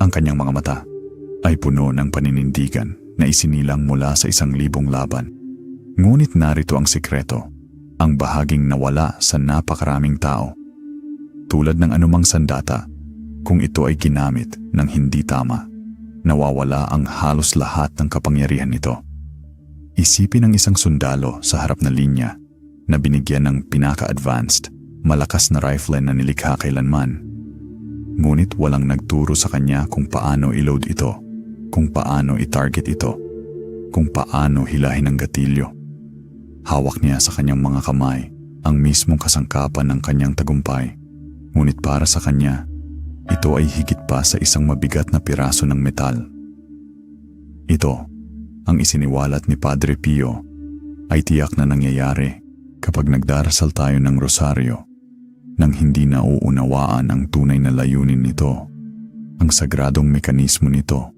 Ang kanyang mga mata ay puno ng paninindigan na isinilang mula sa 1,000 laban. Ngunit narito ang sikreto, ang bahaging nawala sa napakaraming tao. Tulad ng anumang sandata, kung ito ay ginamit ng hindi tama, nawawala ang halos lahat ng kapangyarihan nito. Isipin ang isang sundalo sa harap na linya na binigyan ng pinaka-advanced, malakas na rifle na nilikha kailanman. Ngunit walang nagturo sa kanya kung paano i-load ito, kung paano i-target ito, kung paano hilahin ang gatilyo. Hawak niya sa kanyang mga kamay ang mismong kasangkapan ng kanyang tagumpay. Ngunit para sa kanya, ito ay higit pa sa isang mabigat na piraso ng metal. Ito, ang isiniwalat ni Padre Pio, ay tiyak na nangyayari kapag nagdarasal tayo ng rosaryo nang hindi nauunawaan ang tunay na layunin nito. Ang sagradong mekanismo nito